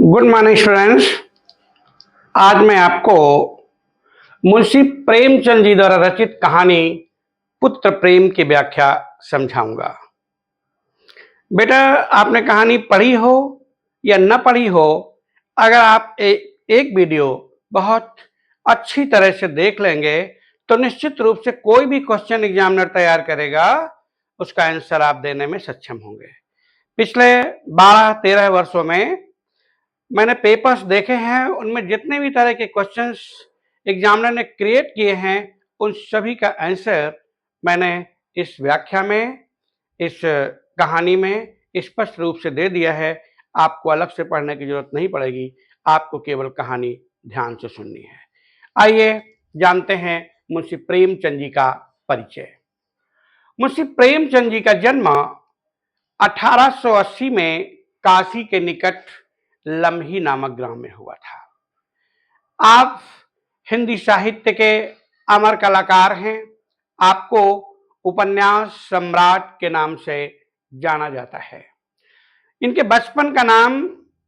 Good morning students. आज मैं आपको मुंशी प्रेमचंद जी द्वारा रचित कहानी पुत्र प्रेम की व्याख्या समझाऊंगा। बेटा, आपने कहानी पढ़ी हो या न पढ़ी हो, अगर आप एक वीडियो बहुत अच्छी तरह से देख लेंगे तो निश्चित रूप से कोई भी क्वेश्चन एग्जामिनर तैयार करेगा उसका आंसर आप देने में सक्षम होंगे। पिछले 12-13 वर्षों में मैंने पेपर्स देखे हैं, उनमें जितने भी तरह के क्वेश्चंस एग्जामिनर ने क्रिएट किए हैं उन सभी का आंसर मैंने इस व्याख्या में, इस कहानी में स्पष्ट रूप से दे दिया है। आपको अलग से पढ़ने की जरूरत नहीं पड़ेगी, आपको केवल कहानी ध्यान से सुननी है। आइए जानते हैं मुंशी प्रेमचंद जी का परिचय। मुंशी प्रेमचंद जी का जन्म 1880 में काशी के निकट लम्ही नामक ग्राम में हुआ था। आप हिंदी साहित्य के अमर कलाकार हैं। आपको उपन्यास सम्राट के नाम से जाना जाता है। इनके बचपन का नाम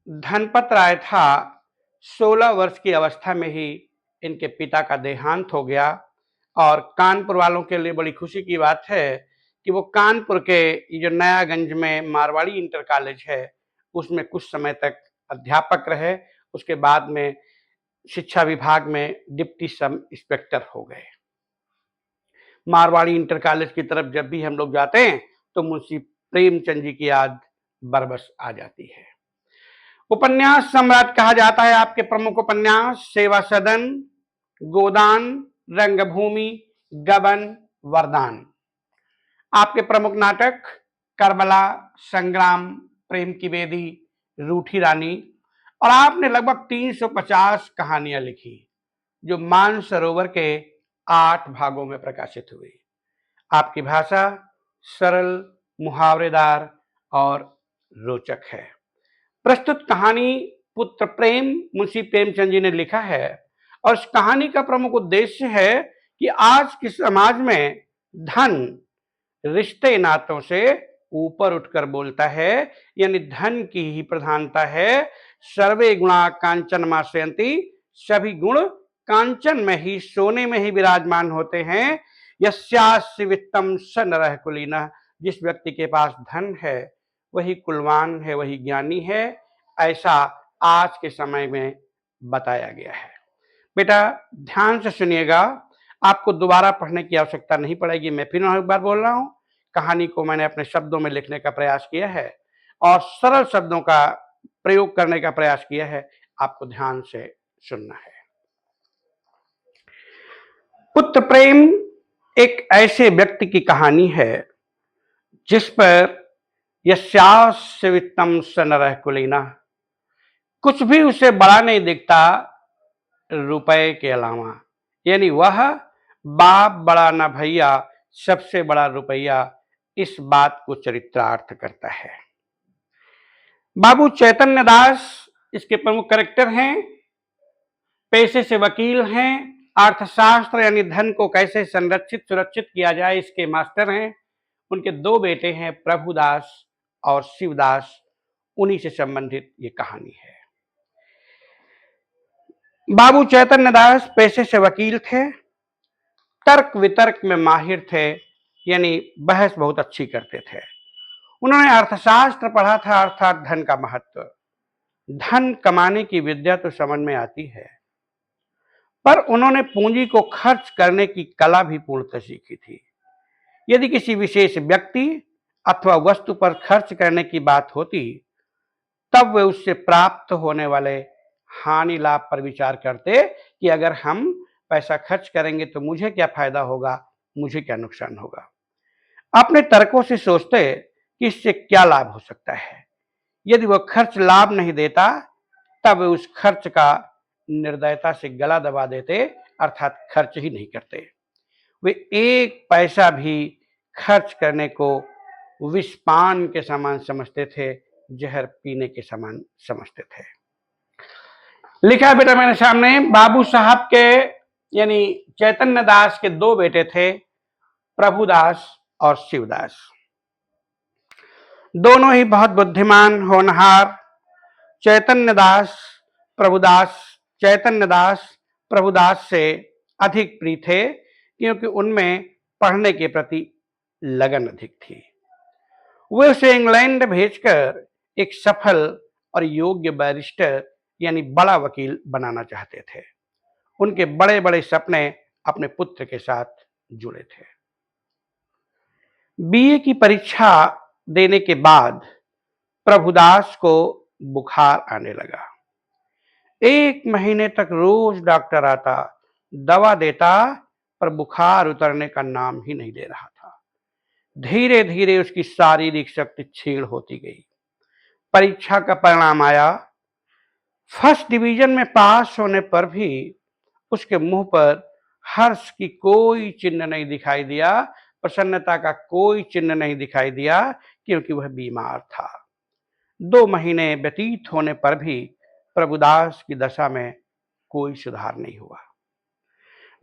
धनपत राय था। 16 वर्ष की अवस्था में ही इनके पिता का देहांत हो गया और कानपुर वालों के लिए बड़ी खुशी की बात है कि वो कानपुर के जो नयागंज में मारवाड़ी इंटर कॉलेज है उसमें कुछ समय तक अध्यापक रहे। उसके बाद में शिक्षा विभाग में डिप्टी सब इंस्पेक्टर हो गए। मारवाड़ी इंटर कॉलेज की तरफ जब भी हम लोग जाते हैं तो मुंशी प्रेमचंद जी की याद बरबस आ जाती है। उपन्यास सम्राट कहा जाता है। आपके प्रमुख उपन्यास सेवा सदन, गोदान, रंगभूमि, गबन, वरदान। आपके प्रमुख नाटक करबला, संग्राम, प्रेम की बेदी, रूठी रानी, और आपने लगभग 350 कहानियां लिखी जो मानसरोवर के 8 भागों में प्रकाशित हुई। आपकी भाषा सरल, मुहावरेदार और रोचक है। प्रस्तुत कहानी पुत्र प्रेम मुंशी प्रेमचंद जी ने लिखा है और इस कहानी का प्रमुख उद्देश्य है कि आज के समाज में धन रिश्ते नातों से ऊपर उठकर बोलता है, यानी धन की ही प्रधानता है। सर्वे गुणा कांचन माश्रयन्ति, सभी गुण कांचन में ही, सोने में ही विराजमान होते हैं। यस्यास्य वित्तम स नरः कुलीनः, जिस व्यक्ति के पास धन है वही कुलवान है, वही ज्ञानी है, ऐसा आज के समय में बताया गया है। बेटा ध्यान से सुनिएगा, आपको दोबारा पढ़ने की आवश्यकता नहीं पड़ेगी। मैं फिर एक बार बोल रहा हूं, कहानी को मैंने अपने शब्दों में लिखने का प्रयास किया है और सरल शब्दों का प्रयोग करने का प्रयास किया है। आपको ध्यान से सुनना है। पुत्र प्रेम एक ऐसे व्यक्ति की कहानी है जिस पर यस्यास्य वित्तम स नरः कुलीनः, कुछ भी उसे बड़ा नहीं दिखता रुपए के अलावा, यानी वह बाप बड़ा ना भैया, सबसे बड़ा रुपया, इस बात को चरित्रार्थ करता है। बाबू चैतन्य दास इसके प्रमुख कैरेक्टर हैं। पेशे से वकील हैं। अर्थशास्त्र यानी धन को कैसे संरक्षित सुरक्षित किया जाए इसके मास्टर हैं। उनके 2 बेटे हैं, प्रभुदास और शिवदास। उन्हीं से संबंधित ये कहानी है। बाबू चैतन्य दास पेशे से वकील थे। तर्क वितर्क में माहिर थे, यानी बहस बहुत अच्छी करते थे। उन्होंने अर्थशास्त्र पढ़ा था, अर्थात धन का महत्व। धन कमाने की विद्या तो समझ में आती है, पर उन्होंने पूंजी को खर्च करने की कला भी पूर्णतः सीखी थी। यदि किसी विशेष व्यक्ति अथवा वस्तु पर खर्च करने की बात होती तब वे उससे प्राप्त होने वाले हानि लाभ पर विचार करते कि अगर हम पैसा खर्च करेंगे तो मुझे क्या फायदा होगा, मुझे क्या नुकसान होगा। अपने तर्कों से सोचते कि इससे क्या लाभ हो सकता है। यदि वह खर्च लाभ नहीं देता तब वे उस खर्च का निर्दयता से गला दबा देते, अर्थात खर्च ही नहीं करते। वे एक पैसा भी खर्च करने को विषपान के समान समझते थे, जहर पीने के समान समझते थे। लिखा है बेटा मेरे सामने, बाबू साहब के यानी चैतन्य दास के 2 बेटे थे, प्रभुदास और शिवदास। दोनों ही बहुत बुद्धिमान, होनहार, चैतन्य दास प्रभुदास चैतन्य दास प्रभुदास से अधिक प्रिय थे, क्योंकि उनमें पढ़ने के प्रति लगन अधिक थी। वे उसे इंग्लैंड भेजकर एक सफल और योग्य बैरिस्टर यानी बड़ा वकील बनाना चाहते थे। उनके बड़े बड़े सपने अपने पुत्र के साथ जुड़े थे। बीए की परीक्षा देने के बाद प्रभुदास को बुखार आने लगा। 1 महीने तक रोज डॉक्टर आता, दवा देता, पर बुखार उतरने का नाम ही नहीं ले रहा था। धीरे धीरे उसकी शारीरिक शक्ति क्षीण होती गई। परीक्षा का परिणाम आया। फर्स्ट डिवीजन में पास होने पर भी उसके मुंह पर हर्ष की कोई चिन्ह नहीं दिखाई दिया, प्रसन्नता का कोई चिन्ह नहीं दिखाई दिया, क्योंकि वह बीमार था। 2 महीने व्यतीत होने पर भी प्रभुदास की दशा में कोई सुधार नहीं हुआ।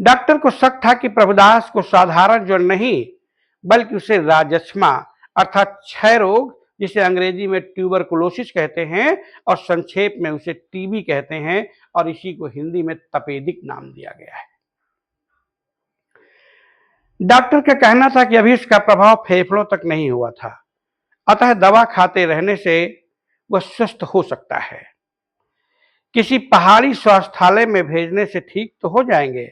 डॉक्टर को शक था कि प्रभुदास को साधारण ज्वर नहीं, बल्कि उसे राजस्मा अर्थात क्षय रोग, जिसे अंग्रेजी में ट्यूबरकुलोसिस कहते हैं और संक्षेप में उसे टीबी कहते हैं, और इसी को हिंदी में तपेदिक नाम दिया गया है। डॉक्टर का कहना था कि अभी इसका प्रभाव फेफड़ों तक नहीं हुआ था, अतः दवा खाते रहने से वह स्वस्थ हो सकता है। किसी पहाड़ी स्वास्थ्यालय में भेजने से ठीक तो हो जाएंगे,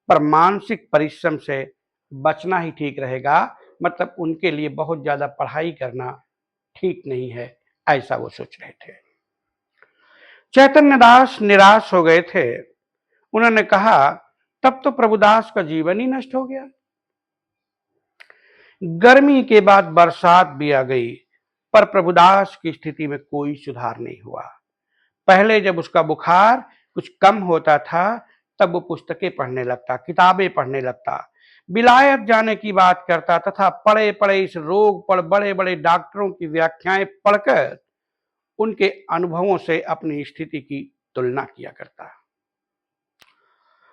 पर मानसिक परिश्रम से बचना ही ठीक रहेगा, मतलब उनके लिए बहुत ज्यादा पढ़ाई करना ठीक नहीं है, ऐसा वो सोच रहे थे। चैतन्य दास निराश हो गए थे। उन्होंने कहा, तब तो प्रभुदास का जीवन ही नष्ट हो गया। गर्मी के बाद बरसात भी आ गई, पर प्रभुदास की स्थिति में कोई सुधार नहीं हुआ। पहले जब उसका बुखार कुछ कम होता था, तब वो पुस्तकें पढ़ने लगता, किताबें पढ़ने लगता, विलायत जाने की बात करता तथा पड़े पड़े इस रोग पर बड़े बड़े डॉक्टरों की व्याख्याएं पढ़कर उनके अनुभवों से अपनी स्थिति की तुलना किया करता।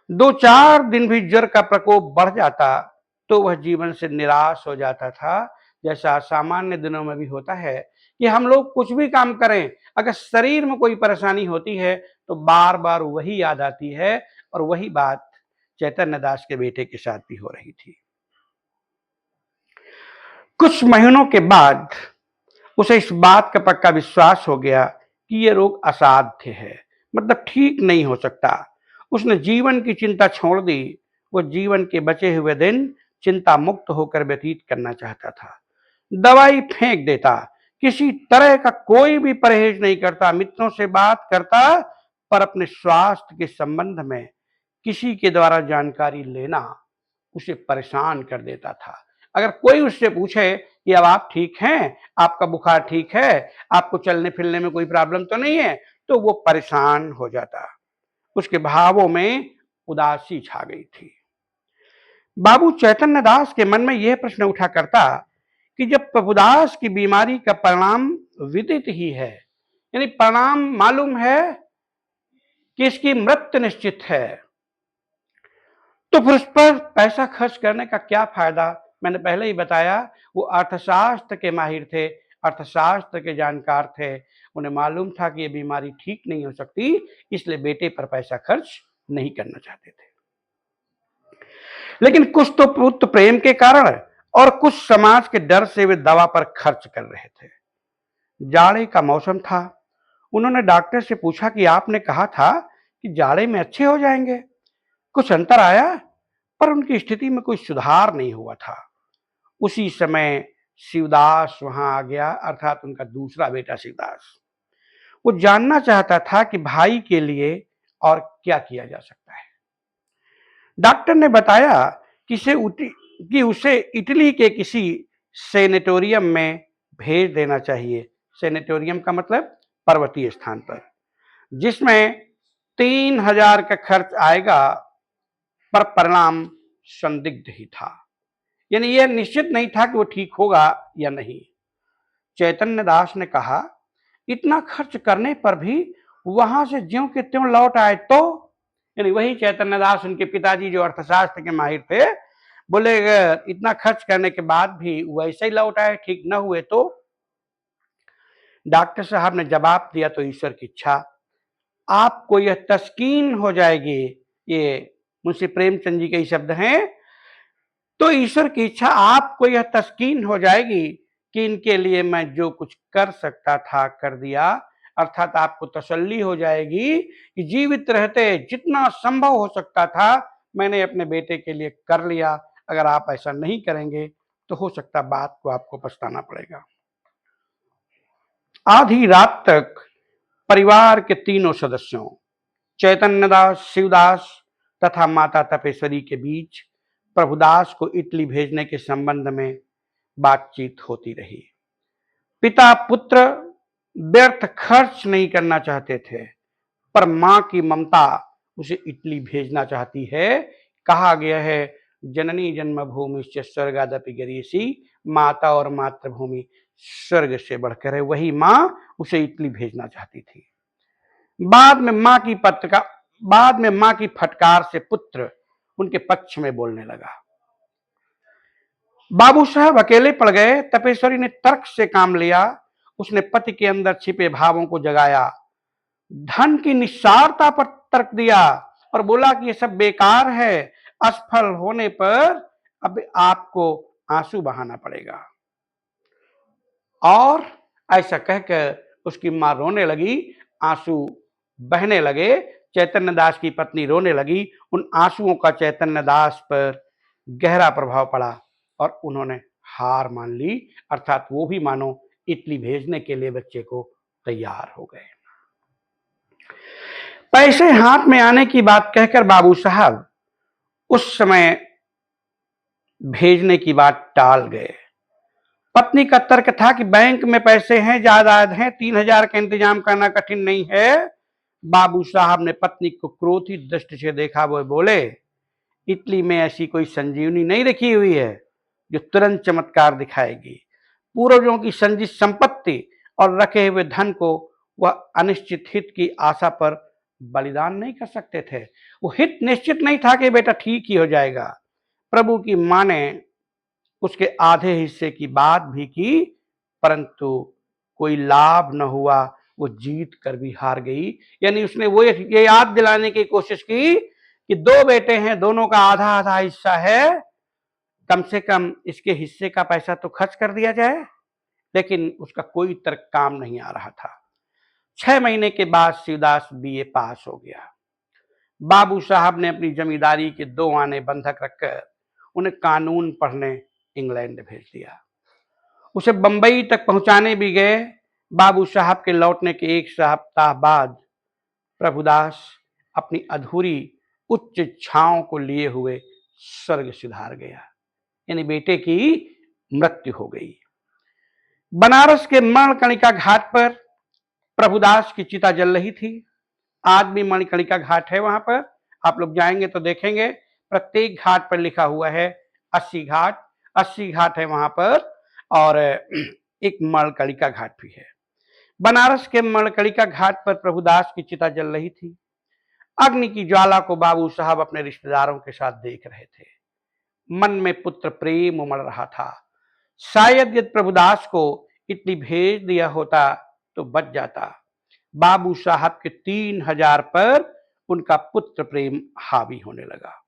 2-4 दिन भी ज्वर का प्रकोप बढ़ जाता तो वह जीवन से निराश हो जाता था। जैसा सामान्य दिनों में भी होता है कि हम लोग कुछ भी काम करें, अगर शरीर में कोई परेशानी होती है तो बार बार वही याद आती है, और वही बात चैतन्य दास के बेटे के साथ भी हो रही थी। कुछ महीनों के बाद उसे इस बात का पक्का विश्वास हो गया कि यह रोग असाध्य है, मतलब ठीक नहीं हो सकता। उसने जीवन की चिंता छोड़ दी। वो जीवन के बचे हुए दिन चिंता मुक्त होकर व्यतीत करना चाहता था। दवाई फेंक देता, किसी तरह का कोई भी परहेज नहीं करता, मित्रों से बात करता, पर अपने स्वास्थ्य के संबंध में किसी के द्वारा जानकारी लेना उसे परेशान कर देता था। अगर कोई उससे पूछे कि अब आप ठीक हैं, आपका बुखार ठीक है, आपको चलने फिरने में कोई प्रॉब्लम तो नहीं है, तो वो परेशान हो जाता। उसके भावों में उदासी छा गई थी। बाबू चैतन्य दास के मन में यह प्रश्न उठा करता कि जब प्रभुदास की बीमारी का परिणाम विदित ही है, यानी परिणाम मालूम है कि इसकी मृत्यु निश्चित है, तो फिर उस पर पैसा खर्च करने का क्या फायदा। मैंने पहले ही बताया, वो अर्थशास्त्र के माहिर थे, अर्थशास्त्र के जानकार थे। उन्हें मालूम था कि ये बीमारी ठीक नहीं हो सकती, इसलिए बेटे पर पैसा खर्च नहीं करना चाहते थे। लेकिन कुछ तो पुत्र प्रेम के कारण और कुछ समाज के डर से वे दवा पर खर्च कर रहे थे। जाड़े का मौसम था। उन्होंने डॉक्टर से पूछा कि आपने कहा था कि जाड़े में अच्छे हो जाएंगे। कुछ अंतर आया, पर उनकी स्थिति में कोई सुधार नहीं हुआ था। उसी समय शिवदास वहां आ गया, अर्थात उनका दूसरा बेटा शिवदास। वो जानना चाहता था कि भाई के लिए और क्या किया जा सकता है। डॉक्टर ने बताया कि उसे इटली के किसी सेनेटोरियम में भेज देना चाहिए। सेनेटोरियम का मतलब पर्वतीय स्थान पर, जिसमें 3000 का खर्च आएगा, पर परिणाम संदिग्ध ही था, यानी यह निश्चित नहीं था कि वो ठीक होगा या नहीं। चैतन्य दास ने कहा, इतना खर्च करने पर भी वहां से ज्यों के त्यों लौट आए तो, यानी वही चैतन्य दास, उनके पिताजी जो अर्थशास्त्र के माहिर थे, बोले इतना खर्च करने के बाद भी वैसे ही लौट आए, ठीक न हुए तो। डॉक्टर साहब ने जवाब दिया तो ईश्वर की इच्छा आपको यह तस्कीन हो जाएगी। ये मुंशी प्रेमचंद जी के ही शब्द हैं। तो ईश्वर की इच्छा आपको यह तस्कीन हो जाएगी कि इनके लिए मैं जो कुछ कर सकता था कर दिया। अर्थात आपको तसल्ली हो जाएगी कि जीवित रहते जितना संभव हो सकता था मैंने अपने बेटे के लिए कर लिया। अगर आप ऐसा नहीं करेंगे तो हो सकता बात को आपको पछताना पड़ेगा। आधी रात तक परिवार के तीनों सदस्यों चैतन्य दास, शिवदास तथा माता तपेश्वरी के बीच प्रभुदास को इटली भेजने के संबंध में बातचीत होती रही। पिता पुत्र व्यर्थ खर्च नहीं करना चाहते थे, पर मां की ममता उसे इटली भेजना चाहती है। कहा गया है जननी जन्मभूमि से स्वर्गादपि गरीयसी, माता और मातृभूमि स्वर्ग से बढ़कर है। वही मां उसे इटली भेजना चाहती थी। बाद में मां की फटकार से पुत्र उनके पक्ष में बोलने लगा। बाबू साहब अकेले पड़ गए। तपेश्वरी ने तर्क से काम लिया। उसने पति के अंदर छिपे भावों को जगाया, धन की निस्सारता पर तर्क दिया और बोला कि ये सब बेकार है। असफल होने पर अब आपको आंसू बहाना पड़ेगा। और ऐसा कहकर उसकी मां रोने लगी, आंसू बहने लगे। चैतन्य दास की पत्नी रोने लगी। उन आंसुओं का चैतन्य दास पर गहरा प्रभाव पड़ा और उन्होंने हार मान ली। अर्थात वो भी मानो इटली भेजने के लिए बच्चे को तैयार हो गए। पैसे हाथ में आने की बात कहकर बाबू साहब उस समय भेजने की बात टाल गए। पत्नी का तर्क था कि बैंक में पैसे हैं, जायदाद हैं, 3,000 का इंतजाम करना कठिन नहीं है। बाबू साहब ने पत्नी को क्रोधित दृष्टि से देखा। वो बोले, इटली में ऐसी कोई संजीवनी नहीं रखी हुई है जो तुरंत चमत्कार दिखाएगी। पूर्वजों की संचित संपत्ति और रखे हुए धन को वह अनिश्चित हित की आशा पर बलिदान नहीं कर सकते थे। वो हित निश्चित नहीं था कि बेटा ठीक ही हो जाएगा। प्रभु की मां ने उसके आधे हिस्से की बात भी की, परंतु कोई लाभ न हुआ। वो जीत कर भी हार गई। यानी उसने वो ये याद दिलाने की कोशिश की कि दो बेटे हैं, दोनों का आधा आधा हिस्सा है, कम से कम इसके हिस्से का पैसा तो खर्च कर दिया जाए। लेकिन उसका कोई तर्क काम नहीं आ रहा था। 6 महीने के बाद शिवदास बीए पास हो गया। बाबू साहब ने अपनी जमींदारी के 2 आने बंधक रखकर उन्हें कानून पढ़ने इंग्लैंड भेज दिया। उसे बंबई तक पहुंचाने भी गए। बाबू साहब के लौटने के 1 सप्ताह बाद प्रभुदास अपनी अधूरी उच्च इच्छाओं को लिए हुए स्वर्ग सिधार गया। यानी बेटे की मृत्यु हो गई। बनारस के मणिकर्णिका घाट पर प्रभुदास की चिता जल रही थी। आज भी मणिकर्णिका घाट है वहां पर। आप लोग जाएंगे तो देखेंगे प्रत्येक घाट पर लिखा हुआ है 80 घाट। 80 घाट है वहां पर और एक मणिकर्णिका घाट भी है। बनारस के मणिकर्णिका घाट पर प्रभुदास की चिता जल रही थी। अग्नि की ज्वाला को बाबू साहब अपने रिश्तेदारों के साथ देख रहे थे। मन में पुत्र प्रेम उमड़ रहा था। शायद यदि प्रभुदास को इटली भेज दिया होता तो बच जाता। बाबू साहब के 3,000 पर उनका पुत्र प्रेम हावी होने लगा।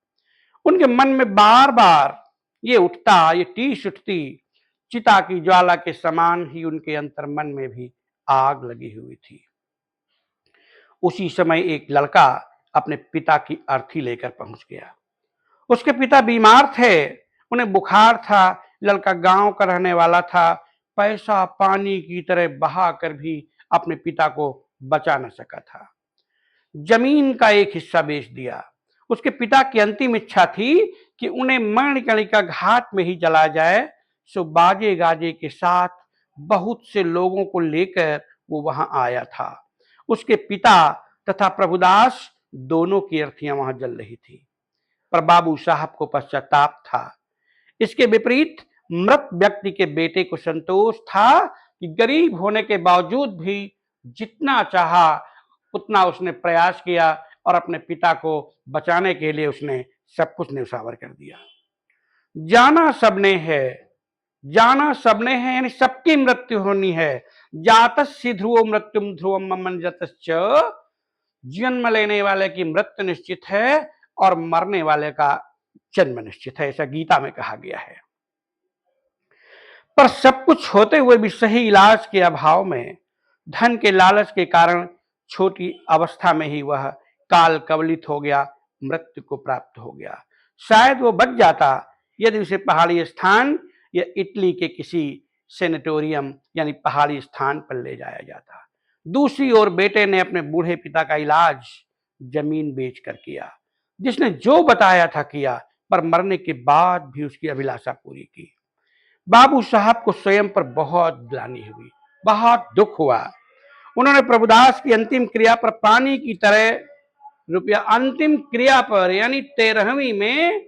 उनके मन में बार बार ये उठता, ये टीस उठती। चिता की ज्वाला के समान ही उनके अंतर्मन में भी आग लगी हुई थी। उसी समय एक लड़का अपने पिता की अर्थी लेकर पहुंच गया। उसके पिता बीमार थे, उन्हें बुखार था। लड़का गांव का रहने वाला था। पैसा पानी की तरह बहा कर भी अपने पिता को बचा न सका था। जमीन का एक हिस्सा बेच दिया। उसके पिता की अंतिम इच्छा थी कि उन्हें मणिकर्णिका घाट में ही जला जाए। सो बाजे गाजे के साथ बहुत से लोगों को लेकर वो वहां आया था। उसके पिता तथा प्रभुदास दोनों की अर्थियां वहां जल रही थी, पर बाबू साहब को पश्चाताप था। इसके विपरीत मृत व्यक्ति के बेटे को संतोष था कि गरीब होने के बावजूद भी जितना चाहा उतना उसने प्रयास किया और अपने पिता को बचाने के लिए उसने सब कुछ न्यौछावर कर दिया। जाना सबने है, जाना सबने है, यानी सबकी मृत्यु होनी है। जातस्य ध्रुवो मृत्युम ध्रुवम ममंजतश्च, जन्म लेने वाले की मृत्यु निश्चित है और मरने वाले का जन्म निश्चित है, ऐसा गीता में कहा गया है। पर सब कुछ होते हुए भी सही इलाज के अभाव में, धन के लालच के कारण छोटी अवस्था में ही वह काल कवलित हो गया, मृत्यु को प्राप्त हो गया। शायद वो बच जाता यदि उसे पहाड़ी स्थान या इटली के किसी सेनेटोरियम यानी पहाड़ी स्थान पर ले जाया जाता। दूसरी ओर बेटे ने अपने बूढ़े पिता का इलाज जमीन बेचकर किया, जिसने जो बताया था किया, पर मरने के बाद भी उसकी अभिलाषा पूरी की। बाबू साहब को स्वयं पर बहुत ग्लानि हुई, बहुत दुख हुआ। उन्होंने प्रभुदास की अंतिम क्रिया पर पानी की तरह रुपया, अंतिम क्रिया पर यानी 13वीं में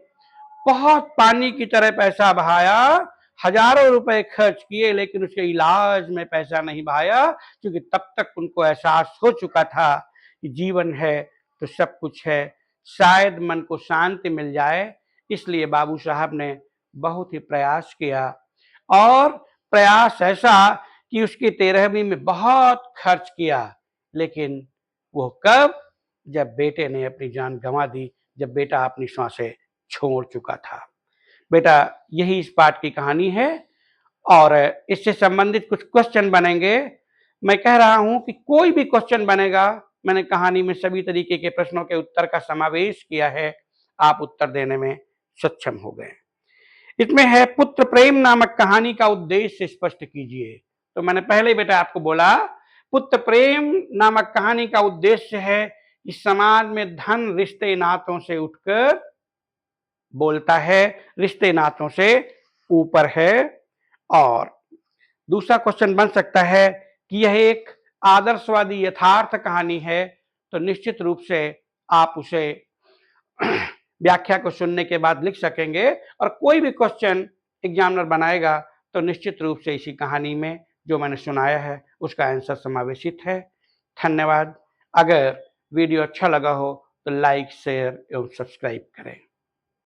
बहुत पानी की तरह पैसा बहाया, हजारों रुपए खर्च किए, लेकिन उसके इलाज में पैसा नहीं बहाया, क्योंकि तब तक उनको एहसास हो चुका था कि जीवन है तो सब कुछ है, शायद मन को शांति मिल जाए। इसलिए बाबू साहब ने बहुत ही प्रयास किया, और प्रयास ऐसा कि उसकी 13वीं में बहुत खर्च किया, लेकिन वो कब, जब बेटे ने अपनी जान गंवा दी, जब बेटा अपनी सांसें छोड़ चुका था। बेटा, यही इस पाठ की कहानी है, और इससे संबंधित कुछ क्वेश्चन बनेंगे। मैं कह रहा हूं कि कोई भी क्वेश्चन बनेगा, मैंने कहानी में सभी तरीके के प्रश्नों के उत्तर का समावेश किया है, आप उत्तर देने में सक्षम हो गए। इसमें है, पुत्र प्रेम नामक कहानी का उद्देश्य स्पष्ट कीजिए। तो मैंने पहले बेटा आपको बोला, पुत्र प्रेम नामक कहानी का उद्देश्य है कि समाज में धन रिश्ते नातों से उठकर बोलता है, रिश्ते नातों से ऊपर है। और दूसरा क्वेश्चन बन सकता है कि यह एक आदर्शवादी यथार्थ कहानी है, तो निश्चित रूप से आप उसे व्याख्या को सुनने के बाद लिख सकेंगे, और कोई भी क्वेश्चन एग्जामिनर बनाएगा तो निश्चित रूप से इसी कहानी में जो मैंने सुनाया है उसका आंसर समावेशित है। धन्यवाद। अगर वीडियो अच्छा लगा हो तो लाइक, शेयर एवं सब्सक्राइब करें।